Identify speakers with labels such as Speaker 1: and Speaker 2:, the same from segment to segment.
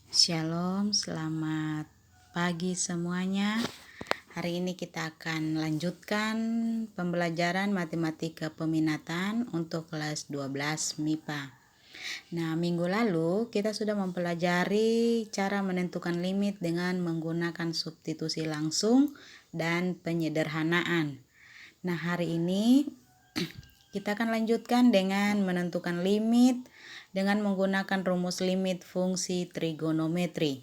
Speaker 1: Shalom, selamat pagi semuanya. Hari ini kita akan lanjutkan pembelajaran matematika peminatan untuk kelas 12 MIPA. Nah, minggu lalu kita sudah mempelajari cara menentukan limit dengan menggunakan substitusi langsung dan penyederhanaan. Nah, hari ini kita akan lanjutkan dengan menentukan limit dengan menggunakan rumus limit fungsi trigonometri.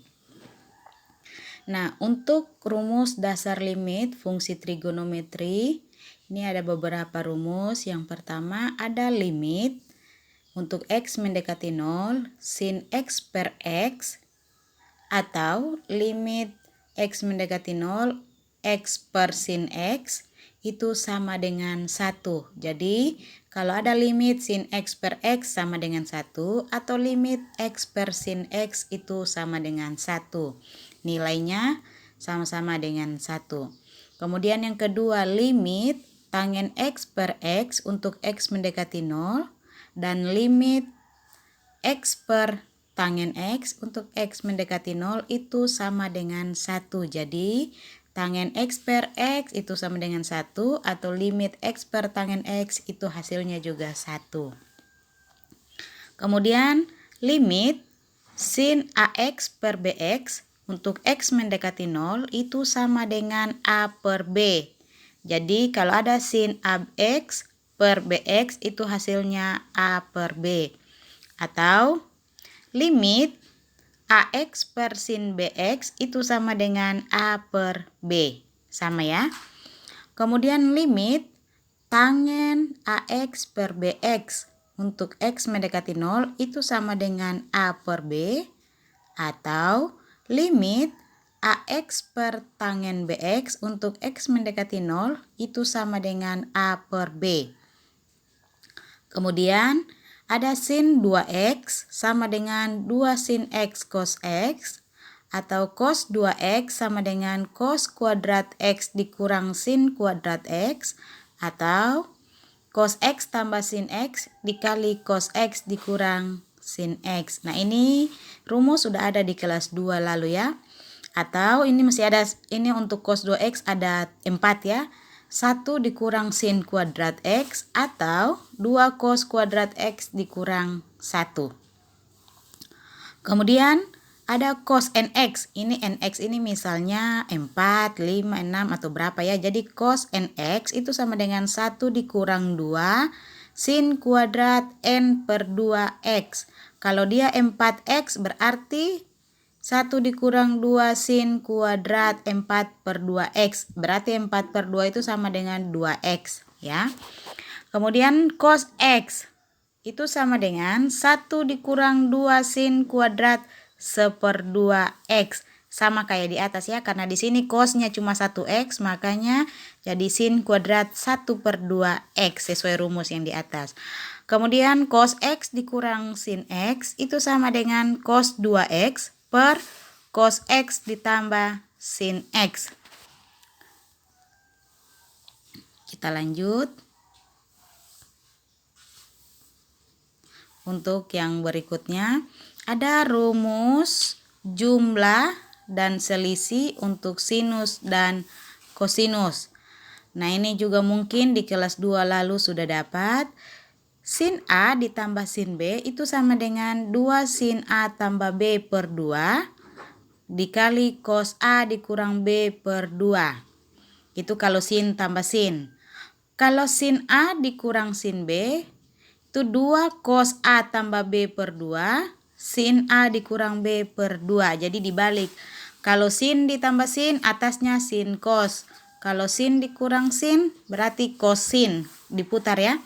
Speaker 1: Nah, untuk rumus dasar limit fungsi trigonometri, ini ada beberapa rumus. Yang pertama ada limit untuk X mendekati 0, sin X per X, atau limit X mendekati 0, X per sin X, itu sama dengan 1. Jadi, kalau ada limit sin X per X sama dengan 1, atau limit X per sin X itu sama dengan 1. Nilainya sama-sama dengan 1. Kemudian yang kedua, limit tangen X per X untuk X mendekati 0, dan limit X per tangen X untuk X mendekati 0 itu sama dengan 1. Jadi, tangen X per X itu sama dengan 1, atau limit X per tangen X itu hasilnya juga 1. Kemudian, limit sin AX per BX untuk X mendekati 0 itu sama dengan A per B. Jadi, kalau ada sin AX per BX itu hasilnya A per B. Atau limit AX per sin BX itu sama dengan A per B. Sama ya. Kemudian limit tangen AX per BX untuk X mendekati 0 itu sama dengan A per B. Atau limit AX per tangen BX untuk X mendekati 0 itu sama dengan A per B. Kemudian ada sin 2x sama dengan 2 sin x cos x, atau cos 2x sama dengan cos kuadrat x dikurang sin kuadrat x, atau cos x tambah sin x dikali cos x dikurang sin x. Nah, ini rumus sudah ada di kelas 2 lalu ya. Atau ini masih ada, ini untuk cos 2x ada 4 ya. 1 dikurang sin kuadrat X, atau 2 cos kuadrat X dikurang 1. Kemudian ada cos NX. Ini NX ini misalnya 4, 5, 6 atau berapa ya. Jadi cos NX itu sama dengan 1 dikurang 2 sin kuadrat N per 2X. Kalau dia 4X berarti 1 dikurang 2 sin kuadrat 4 per 2x. Berarti 4 per 2 itu sama dengan 2x ya. Kemudian cos x itu sama dengan 1 dikurang 2 sin kuadrat 1/2x. Sama kayak di atas ya, karena di sini cosnya cuma 1x, makanya jadi sin kuadrat 1/2x sesuai rumus yang di atas. Kemudian cos x dikurang sin x itu sama dengan cos 2x per cos x ditambah sin x. Kita lanjut. Untuk yang berikutnya, ada rumus jumlah dan selisih untuk sinus dan kosinus. Nah, ini juga mungkin di kelas 2 lalu sudah dapat. Sin A ditambah sin B itu sama dengan 2 sin A tambah B per 2 dikali cos A dikurang B per 2. Itu kalau sin tambah sin. Kalau sin A dikurang sin B itu 2 cos A tambah B per 2 sin A dikurang B per 2. Jadi dibalik. Kalau sin ditambah sin atasnya sin cos. Kalau sin dikurang sin berarti cos sin. Diputar ya.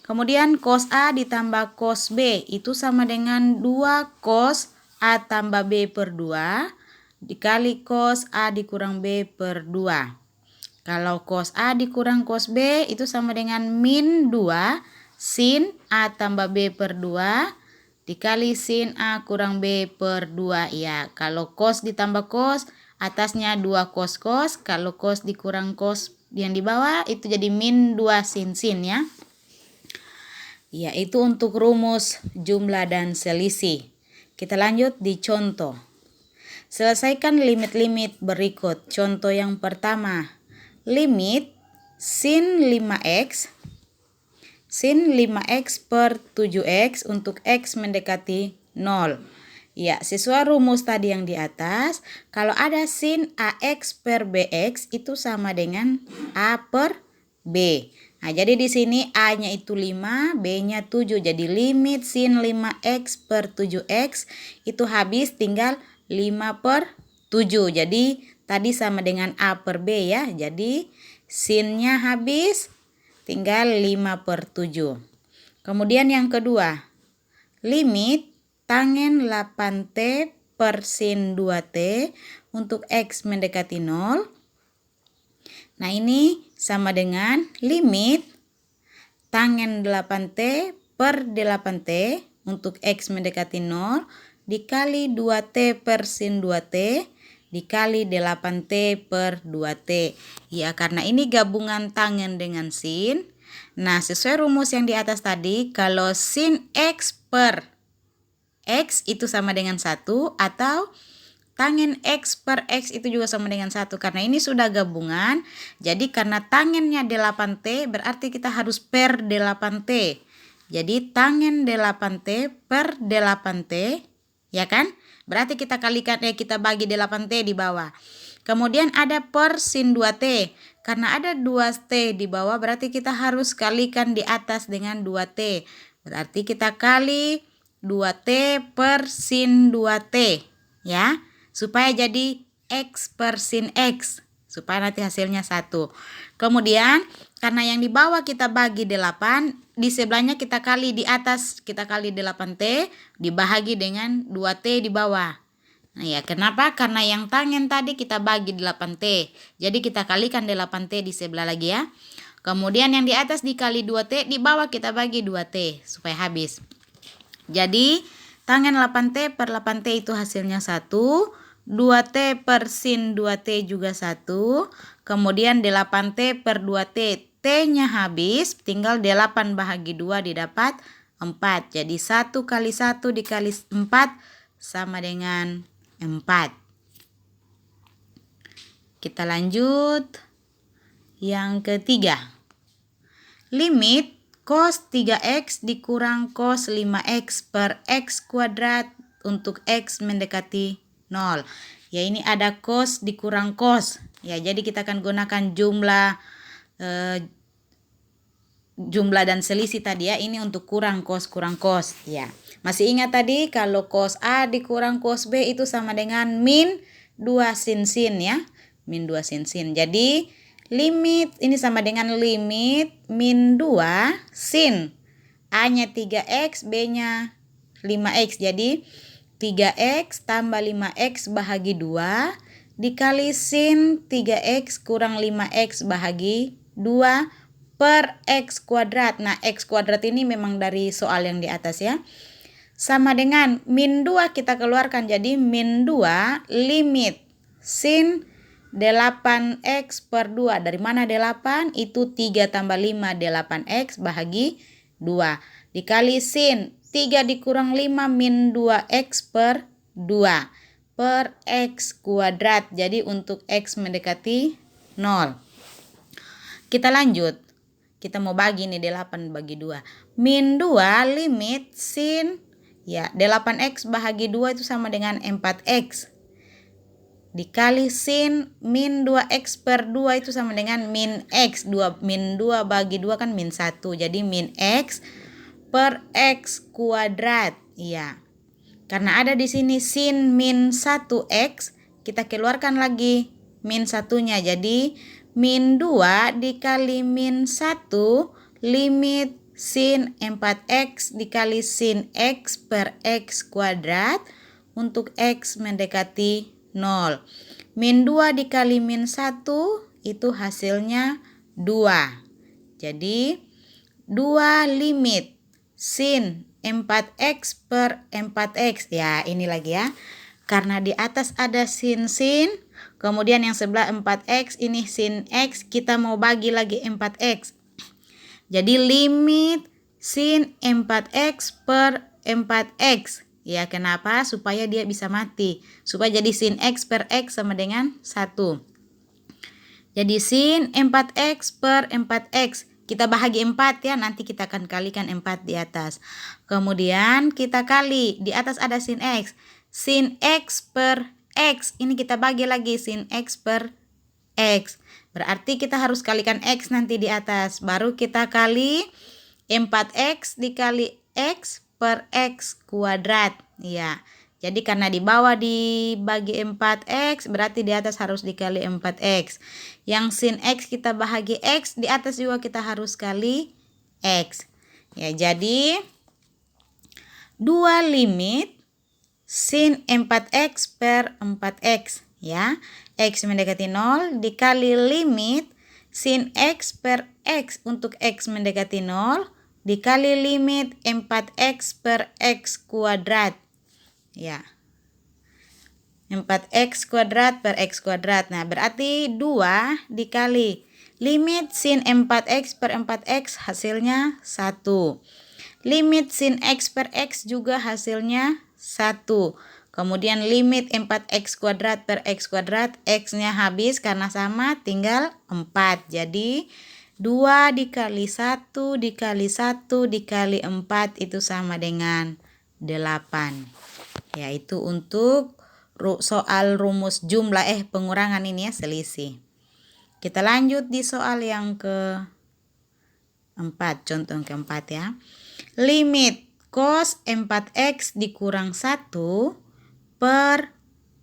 Speaker 1: Kemudian cos A ditambah cos B itu sama dengan 2 cos A tambah B per 2 dikali cos A dikurang B per 2. Kalau cos A dikurang cos B itu sama dengan min 2 sin A tambah B per 2 dikali sin A kurang B per 2. Ya, kalau cos ditambah cos atasnya 2 cos cos, kalau cos dikurang cos yang di bawah itu jadi min 2 sin sin ya. Ya, itu untuk rumus jumlah dan selisih. Kita lanjut di contoh. Selesaikan limit-limit berikut. Contoh yang pertama, limit sin 5x per 7x untuk x mendekati 0. Ya, sesuai rumus tadi yang di atas, kalau ada sin AX per BX itu sama dengan A per B. Nah, jadi di sini A-nya itu 5, B-nya 7. Jadi limit sin 5x per 7x itu habis tinggal 5 per 7. Jadi tadi sama dengan A per B ya. Jadi sinnya habis tinggal 5 per 7. Kemudian yang kedua, limit tangen 8T per sin 2T untuk X mendekati 0. Nah, ini sama dengan limit tangen 8T per 8T untuk X mendekati 0 dikali 2T per sin 2T dikali 8T per 2T. Ya, karena ini gabungan tangen dengan sin. Nah, sesuai rumus yang di atas tadi, kalau sin X per X itu sama dengan 1 atau tangen X per X itu juga sama dengan 1. Karena ini sudah gabungan, jadi karena tangennya 8T berarti kita harus per 8T. Jadi tangen 8T per 8T, ya kan? Berarti kita kalikan kita bagi 8T di bawah. Kemudian ada per sin 2T. Karena ada 2T di bawah berarti kita harus kalikan di atas dengan 2T. Berarti kita kali 2T per sin 2T, ya. Supaya jadi X per sin X. Supaya nanti hasilnya 1. Kemudian karena yang di bawah kita bagi 8, di sebelahnya kita kali di atas, kita kali 8T dibahagi dengan 2T di bawah. Nah ya, kenapa? Karena yang tangen tadi kita bagi 8T. Jadi kita kalikan 8T di sebelah lagi ya. Kemudian yang di atas dikali 2T, di bawah kita bagi 2T supaya habis. Jadi tangen 8T per 8T itu hasilnya 1. 2T per sin 2T juga 1. Kemudian 8T per 2T. T-nya habis, tinggal 8 bahagi 2 didapat 4. Jadi 1 kali 1 dikali 4 sama dengan 4. Kita lanjut. Yang ketiga. Limit cos 3x dikurang cos 5x per x kuadrat untuk x mendekati 0. Ya, ini ada cos dikurang cos. Ya, jadi kita akan gunakan jumlah dan selisih tadi ya. Ini untuk kurang cos ya. Masih ingat tadi kalau cos A dikurang cos B itu sama dengan min 2 sin ya. Min 2 sin. Jadi limit ini sama dengan limit min 2 sin. A-nya 3x, B-nya 5x. Jadi 3x tambah 5x bahagi 2 dikali sin 3x kurang 5x bahagi 2 per x kuadrat. Nah, x kuadrat ini memang dari soal yang di atas ya. Sama dengan min 2 kita keluarkan, jadi min 2 limit sin 8x per 2. Dari mana 8? Itu 3 tambah 5, 8x bahagi 2. Dikali sin 3 dikurang 5 min 2x per 2 per x kuadrat. Jadi untuk x mendekati 0. Kita lanjut. Kita mau bagi nih 8 bagi 2. Min 2 limit sin ya 8x bahagi 2 itu sama dengan 4x. Dikali sin min 2x per 2 itu sama dengan min x. Min 2 bagi 2 kan min 1. Jadi min x per x kuadrat. Iya. Karena ada di sini sin min 1x, kita keluarkan lagi min 1-nya. Jadi min 2 dikali min 1 limit sin 4x dikali sin x per x kuadrat untuk x mendekati 0. Min 2 dikali min 1 itu hasilnya 2. Jadi 2 limit sin 4x per 4x. Ya, ini lagi ya. Karena di atas ada sin, kemudian yang sebelah 4x, ini sin x, kita mau bagi lagi 4x. Jadi limit sin 4x per 4x Ya, kenapa? Supaya dia bisa mati. Supaya jadi sin X per X sama dengan 1. Jadi sin 4X per 4X. Kita bahagi 4 ya, nanti kita akan kalikan 4 di atas. Kemudian kita kali, di atas ada sin X. Sin X per X, ini kita bagi lagi sin X per X. Berarti kita harus kalikan X nanti di atas. Baru kita kali 4X dikali X per X kuadrat. Ya, jadi karena di bawah dibagi 4X, berarti di atas harus dikali 4X. Yang sin X kita bahagi X, di atas juga kita harus kali X. Ya, jadi 2 limit sin 4X per 4X. Ya, X mendekati 0 dikali limit sin X per X untuk X mendekati 0 dikali limit 4X per X kuadrat. Ya, 4X kuadrat per X kuadrat. Nah, berarti 2 dikali limit sin 4X per 4X hasilnya 1. Limit sin X per X juga hasilnya 1. Kemudian limit 4X kuadrat per X kuadrat, X-nya habis karena sama, tinggal 4. Jadi 2 dikali 1 dikali 1 dikali 4 itu sama dengan 8. Yaitu untuk soal rumus jumlah pengurangan ini ya, selisih. Kita lanjut di soal yang ke-4, contoh yang ke-4 ya. Limit cos 4X dikurang 1 per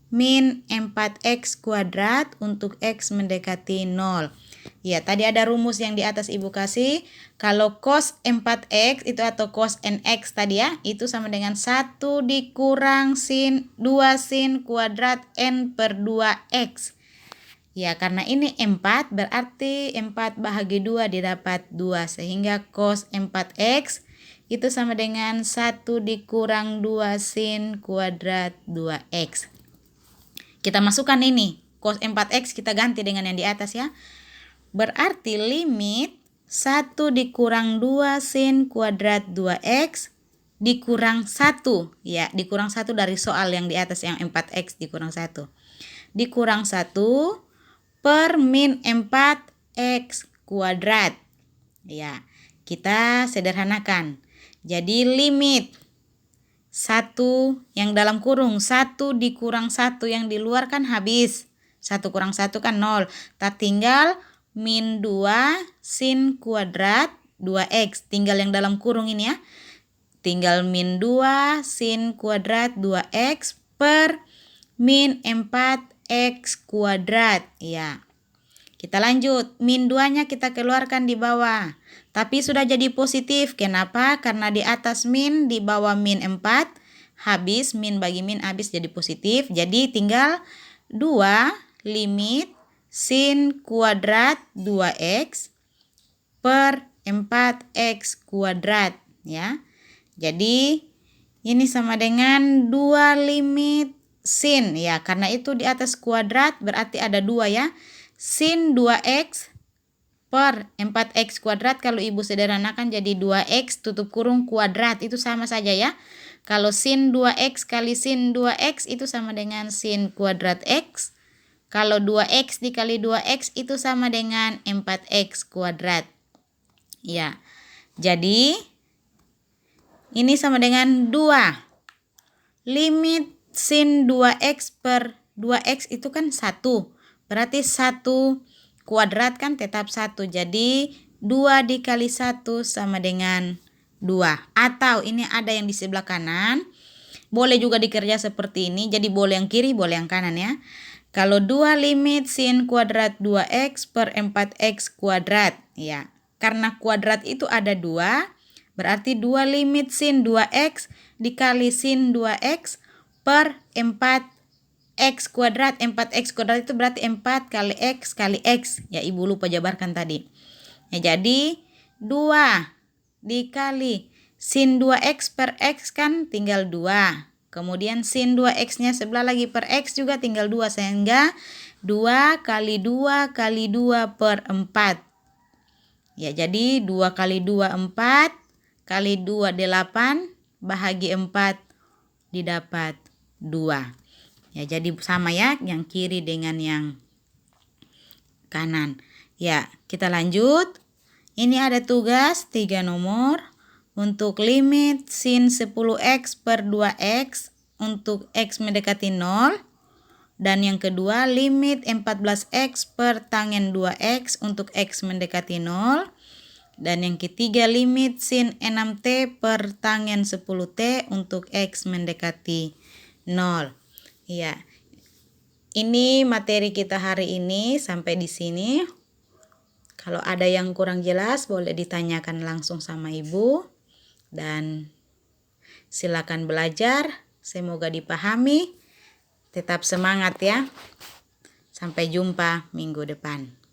Speaker 1: min 4X kuadrat untuk X mendekati 0. Ya, tadi ada rumus yang di atas Ibu kasih. Kalau cos 4X itu atau cos NX tadi ya, itu sama dengan 1 dikurang sin 2 sin kuadrat N per 2X. Ya, karena ini 4 berarti 4 bahagi 2 didapat 2. Sehingga cos 4X itu sama dengan 1 dikurang 2 sin kuadrat 2X. Kita masukkan ini, cos 4X kita ganti dengan yang di atas ya. Berarti limit 1 dikurang 2 sin kuadrat 2X dikurang 1. Ya, dikurang 1 dari soal yang di atas yang 4X dikurang 1. Dikurang 1 per min 4X kuadrat. Ya, kita sederhanakan. Jadi limit 1 yang dalam kurung 1 dikurang 1 yang di luar kan habis. 1 kurang 1 kan 0. Tak tinggal min 2 sin kuadrat 2X. Tinggal yang dalam kurung ini ya. Tinggal min 2 sin kuadrat 2X per min 4X kuadrat. Ya. Kita lanjut. Min 2-nya kita keluarkan di bawah. Tapi sudah jadi positif. Kenapa? Karena di atas min, di bawah min 4. Habis, min bagi min habis jadi positif. Jadi tinggal 2 limit sin kuadrat 2X per 4X kuadrat. Ya. Jadi ini sama dengan 2 limit sin. Ya, karena itu di atas kuadrat berarti ada 2 ya. Sin 2X per 4X kuadrat, kalau Ibu sederhanakan jadi 2X tutup kurung kuadrat, itu sama saja ya. Kalau sin 2X kali sin 2X itu sama dengan sin kuadrat X. Kalau 2X dikali 2X itu sama dengan 4X kuadrat. Ya, jadi ini sama dengan 2. Limit sin 2X per 2X itu kan 1. Berarti 1 kuadrat kan tetap 1. Jadi 2 dikali 1 sama dengan 2. Atau ini ada yang di sebelah kanan. Boleh juga dikerja seperti ini. Jadi boleh yang kiri, boleh yang kanan ya. Kalau 2 limit sin kuadrat 2X per 4X kuadrat. Ya, karena kuadrat itu ada 2. Berarti 2 limit sin 2X dikali sin 2X per 4X kuadrat. 4X kuadrat itu berarti 4 kali X kali X. Ya, Ibu lupa jabarkan tadi. Ya, jadi 2 dikali sin 2X per X kan tinggal 2. Kemudian sin 2X-nya sebelah lagi per X juga tinggal 2. Sehingga 2 kali 2 kali 2 per 4. Ya, jadi 2 kali 2 4. Kali 2 8. Bahagi 4 didapat 2. Ya, jadi sama ya, yang kiri dengan yang kanan. Ya, kita lanjut. Ini ada tugas 3 nomor untuk limit sin 10x per 2x untuk x mendekati 0. Dan yang kedua limit 14x per tangen 2x untuk x mendekati 0. Dan yang ketiga limit sin 6t per tangen 10t untuk x mendekati 0. Ya, ini materi kita hari ini sampai di sini. Kalau ada yang kurang jelas boleh ditanyakan langsung sama ibu. Dan silakan belajar. Semoga dipahami. Tetap semangat ya. Sampai jumpa minggu depan.